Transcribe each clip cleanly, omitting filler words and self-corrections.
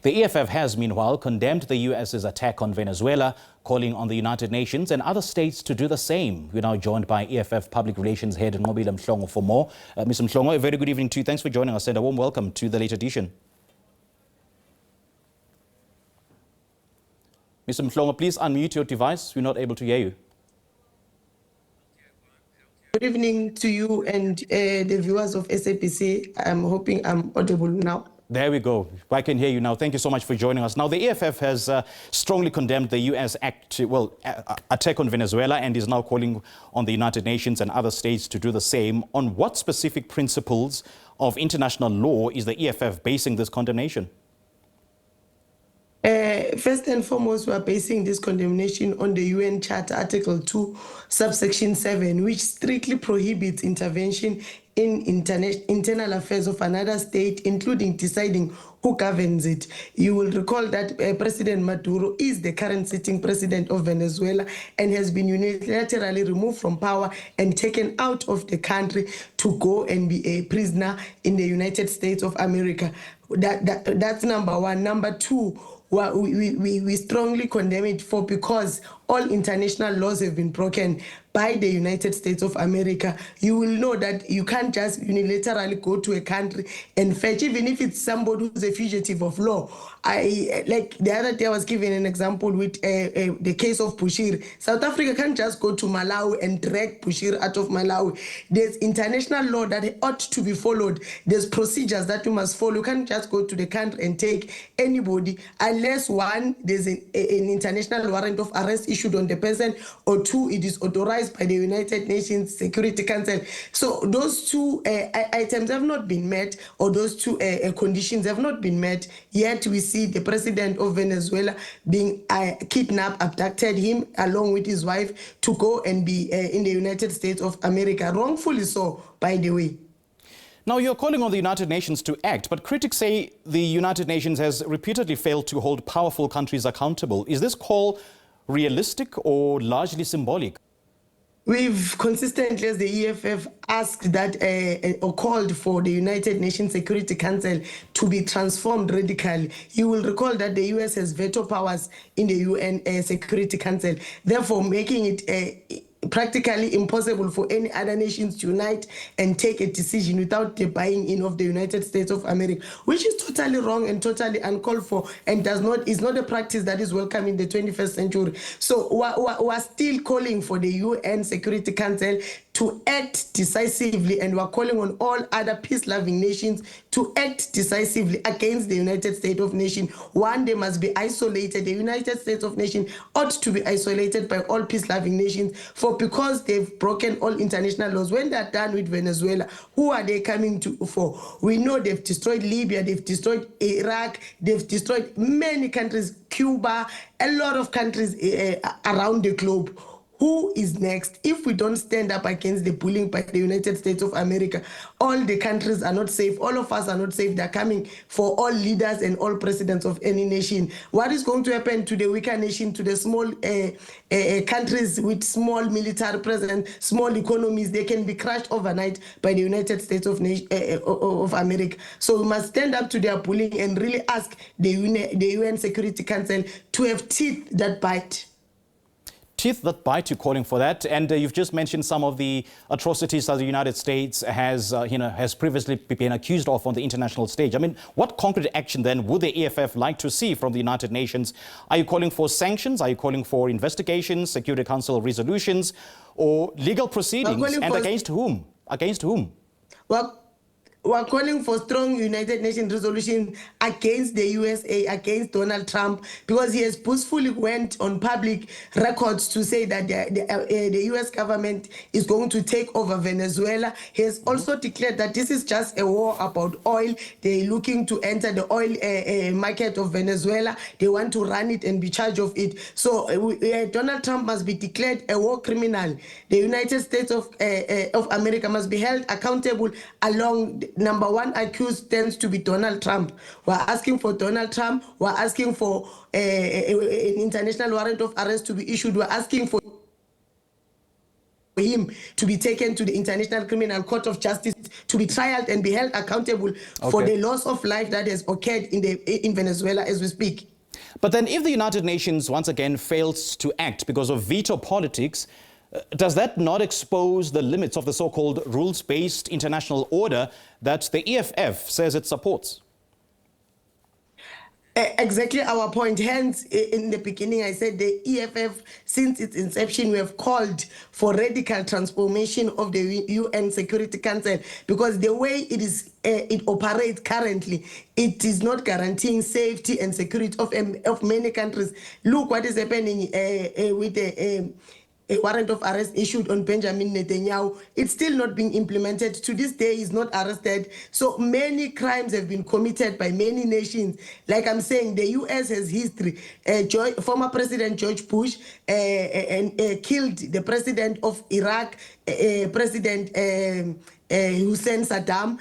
The EFF has, meanwhile, condemned the US's attack on Venezuela, calling on the United Nations and other states to do the same. We're now joined by EFF Public Relations Head Nqobile Mhlongo for more. Mr. Mhlongo, a very good evening to you. Thanks for joining us and a warm welcome to the late edition. Mr. Mhlongo, please unmute your device. We're not able to hear you. Good evening to you and the viewers of SABC. I'm hoping I'm audible now. There we go. I can hear you now. Thank you so much for joining us. Now, the EFF has strongly condemned the US attack on Venezuela and is now calling on the United Nations and other states to do the same. On what specific principles of international law is the EFF basing this condemnation? First and foremost, we are basing this condemnation on the UN Charter, Article 2, subsection 7, which strictly prohibits intervention in internal affairs of another state, including deciding who governs it. You will recall that President Maduro is the current sitting president of Venezuela and has been unilaterally removed from power and taken out of the country to go and be a prisoner in the United States of America. That's number one. Number two, we strongly condemn it because all international laws have been broken by the United States of America. You will know that you can't just unilaterally go to a country and fetch, even if it's somebody who's a fugitive of law. Like the other day I was giving an example with the case of Bushiri. South Africa can't just go to Malawi and drag Bushiri out of Malawi. There's international law that ought to be followed. There's procedures that you must follow. You can't just go to the country and take anybody unless one, there's an international warrant of arrest issued on the person, or two, it is authorized by the United Nations Security Council. So those two items have not been met, or those two conditions have not been met, yet we see the president of Venezuela being kidnapped, abducted him along with his wife to go and be in the United States of America, wrongfully so, by the way. Now, you're calling on the United Nations to act, but critics say the United Nations has repeatedly failed to hold powerful countries accountable. Is this call realistic or largely symbolic? We've consistently, as the EFF, asked that or called for the United Nations Security Council to be transformed radically. You will recall that the US has veto powers in the UN Security Council, therefore making it practically impossible for any other nations to unite and take a decision without the buying in of the United States of America, which is totally wrong and totally uncalled for, and is not a practice that is welcome in the 21st century. So we're still calling for the UN Security Council to act decisively, and we're calling on all other peace-loving nations to act decisively against the United States of Nations. One, they must be isolated. The United States of Nations ought to be isolated by all peace-loving nations because they've broken all international laws. When they're done with Venezuela, who are they coming for? We know they've destroyed Libya, they've destroyed Iraq, they've destroyed many countries, Cuba, a lot of countries around the globe. Who is next? If we don't stand up against the bullying by the United States of America, all the countries are not safe. All of us are not safe. They're coming for all leaders and all presidents of any nation. What is going to happen to the weaker nation, to the small countries with small military presence, small economies? They can be crushed overnight by the United States of America. So we must stand up to their bullying and really ask the UN Security Council to have teeth that bite. Teeth that bite, you're calling for that. And you've just mentioned some of the atrocities that the United States has previously been accused of on the international stage. I mean, what concrete action then would the EFF like to see from the United Nations? Are you calling for sanctions? Are you calling for investigations, Security Council resolutions, or legal proceedings? And against whom? Against whom? Well, we're calling for strong United Nations resolution against the USA, against Donald Trump, because he has boastfully went on public records to say that the US government is going to take over Venezuela. He has also declared that this is just a war about oil. They're looking to enter the oil market of Venezuela. They want to run it and be charged of it. So Donald Trump must be declared a war criminal. The United States of America must be held accountable along number one accused tends to be Donald Trump. We're asking for Donald Trump. We're asking for an international warrant of arrest to be issued. We're asking for him to be taken to the International Criminal Court of Justice to be trialed and be held accountable for the loss of life that has occurred in Venezuela as we speak. But then if the United Nations once again fails to act because of veto politics, does that not expose the limits of the so-called rules-based international order that the EFF says it supports? Exactly our point. Hence, in the beginning, I said the EFF, since its inception, we have called for radical transformation of the UN Security Council, because the way it operates currently, it is not guaranteeing safety and security of many countries. Look what is happening with the a warrant of arrest issued on Benjamin Netanyahu. It's still not being implemented. To this day, he's not arrested. So many crimes have been committed by many nations. Like I'm saying, the US has history. Former President George Bush killed the president of Iraq, President Hussein Saddam.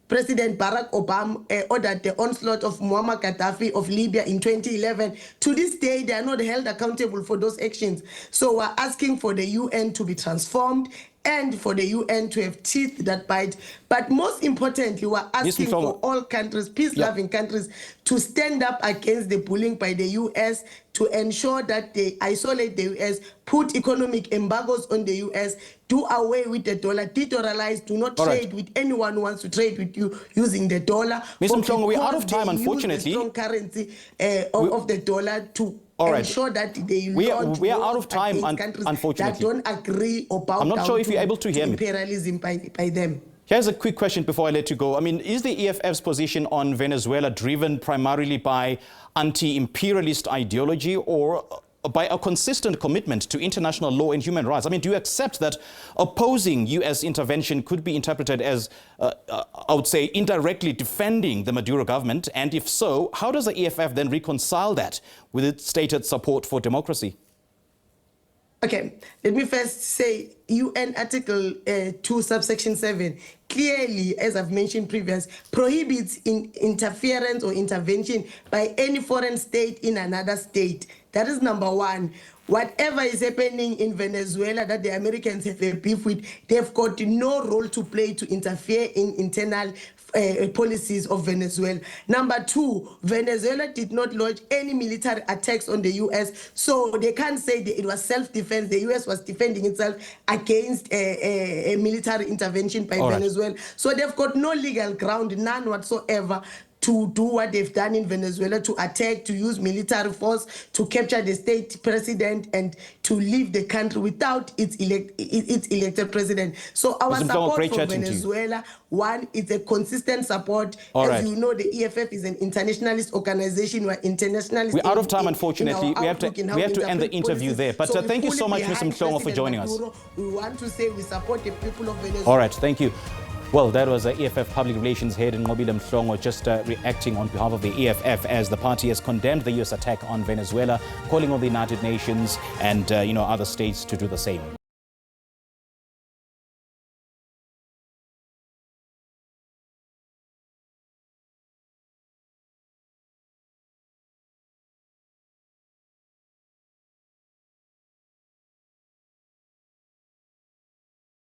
President Barack Obama ordered the onslaught of Muammar Gaddafi of Libya in 2011. To this day, they are not held accountable for those actions. So we're asking for the UN to be transformed and for the UN to have teeth that bite. But most importantly, we're asking for all countries, peace-loving countries, to stand up against the bullying by the US, to ensure that they isolate the US, put economic embargoes on the US, do away with the dollar, de-dollarize, do not trade with anyone who wants to trade with you using the dollar. Mr. Mhlongo, we're out of time, unfortunately. The strong currency of the dollar to ensure that they we are out of time, unfortunately. That don't agree or bow I'm not sure if you're able to hear me. Imperialism by them. Here's a quick question before I let you go. I mean, is the EFF's position on Venezuela driven primarily by anti-imperialist ideology or by a consistent commitment to international law and human rights? I mean, do you accept that opposing U.S. intervention could be interpreted as, I would say, indirectly defending the Maduro government? And if so, how does the EFF then reconcile that with its stated support for democracy? Okay, let me first say UN Article 2, subsection 7, clearly, as I've mentioned previously, prohibits interference or intervention by any foreign state in another state. That is number one. Whatever is happening in Venezuela that the Americans have a beef with, they've got no role to play to interfere in internal policies of Venezuela. Number two, Venezuela did not launch any military attacks on the US, so they can't say that it was self-defense. The US was defending itself against a military intervention by Venezuela. So they've got no legal ground, none whatsoever, to do what they've done in Venezuela, to attack, to use military force, to capture the state president and to leave the country without its elected president. So our support for Venezuela, one, it's a consistent support. As you know, the EFF is an internationalist organization. We're internationalist. We're out of time, unfortunately. We have to end the interview there. But thank you so much, Mr. Mhlongo, for joining us. We want to say we support the people of Venezuela. All right, thank you. Well, that was the EFF Public Relations Head Nqobile Mhlongo just reacting on behalf of the EFF as the party has condemned the U.S. attack on Venezuela, calling on the United Nations and other states to do the same.